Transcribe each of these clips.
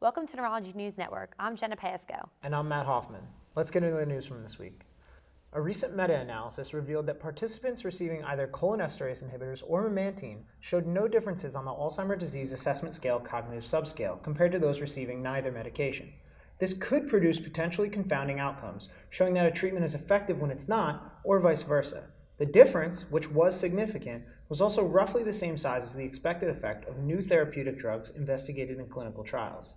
Welcome to Neurology News Network. I'm Jenna Pasco. And I'm Matt Hoffman. Let's get into the news from this week. A recent meta-analysis revealed that participants receiving either cholinesterase inhibitors or memantine showed no differences on the Alzheimer's Disease Assessment Scale cognitive subscale compared to those receiving neither medication. This could produce potentially confounding outcomes, showing that a treatment is effective when it's not, or vice versa. The difference, which was significant, was also roughly the same size as the expected effect of new therapeutic drugs investigated in clinical trials.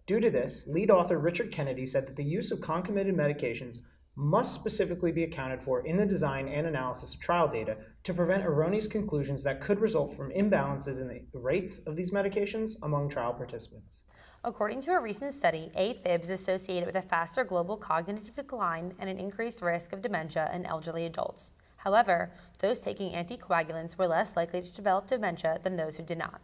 Due to this, lead author Richard Kennedy said that the use of concomitant medications must specifically be accounted for in the design and analysis of trial data to prevent erroneous conclusions that could result from imbalances in the rates of these medications among trial participants. According to a recent study, AFib is associated with a faster global cognitive decline and an increased risk of dementia in elderly adults. However, those taking anticoagulants were less likely to develop dementia than those who did not.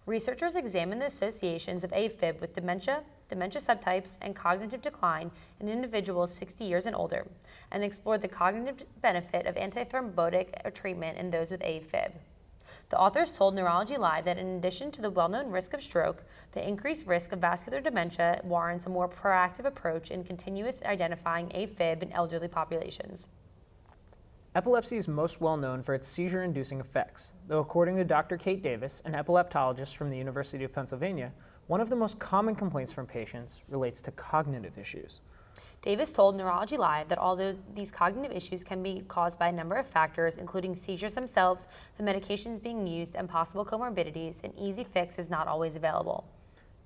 Researchers examined the associations of AFib with dementia, dementia subtypes, and cognitive decline in individuals 60 years and older, and explored the cognitive benefit of antithrombotic treatment in those with AFib. The authors told Neurology Live that in addition to the well-known risk of stroke, the increased risk of vascular dementia warrants a more proactive approach in continuous identifying AFib in elderly populations. Epilepsy is most well known for its seizure-inducing effects, though according to Dr. Kate Davis, an epileptologist from the University of Pennsylvania, one of the most common complaints from patients relates to cognitive issues. Davis told Neurology Live that although these cognitive issues can be caused by a number of factors, including seizures themselves, the medications being used, and possible comorbidities, an easy fix is not always available.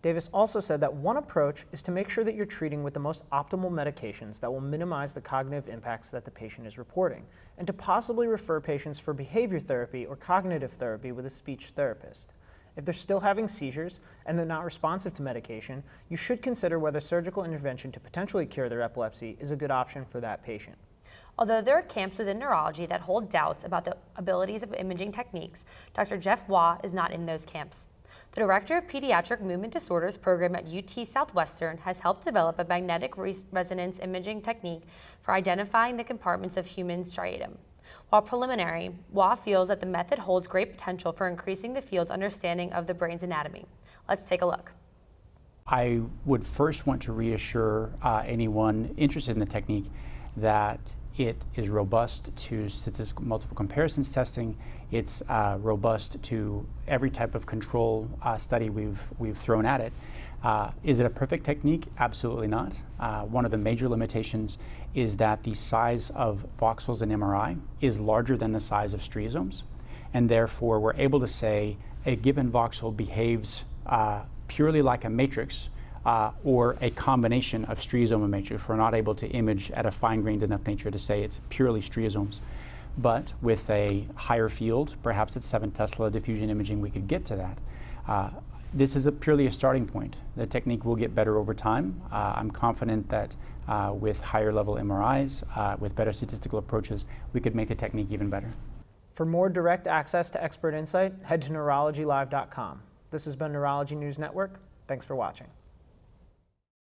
Davis also said that one approach is to make sure that you're treating with the most optimal medications that will minimize the cognitive impacts that the patient is reporting, and to possibly refer patients for behavior therapy or cognitive therapy with a speech therapist. If they're still having seizures and they're not responsive to medication, you should consider whether surgical intervention to potentially cure their epilepsy is a good option for that patient. Although there are camps within neurology that hold doubts about the abilities of imaging techniques, Dr. Jeff Waugh is not in those camps. The director of Pediatric Movement Disorders program at UT Southwestern has helped develop a magnetic resonance imaging technique for identifying the compartments of human striatum. While preliminary, Waugh feels that the method holds great potential for increasing the field's understanding of the brain's anatomy. Let's take a look. I would first want to reassure anyone interested in the technique that it is robust to statistical multiple comparisons testing. It's robust to every type of control study we've thrown at it. Is it a perfect technique? Absolutely not. One of the major limitations is that the size of voxels in MRI is larger than the size of striosomes, and therefore we're able to say a given voxel behaves purely like a matrix or a combination of striosome and matrix. We're not able to image at a fine-grained enough nature to say it's purely striosomes. But with a higher field, perhaps at 7 Tesla diffusion imaging, we could get to that. This is purely a starting point. The technique will get better over time. I'm confident that with higher level MRIs, with better statistical approaches, we could make the technique even better. For more direct access to expert insight, head to neurologylive.com. This has been Neurology News Network. Thanks for watching.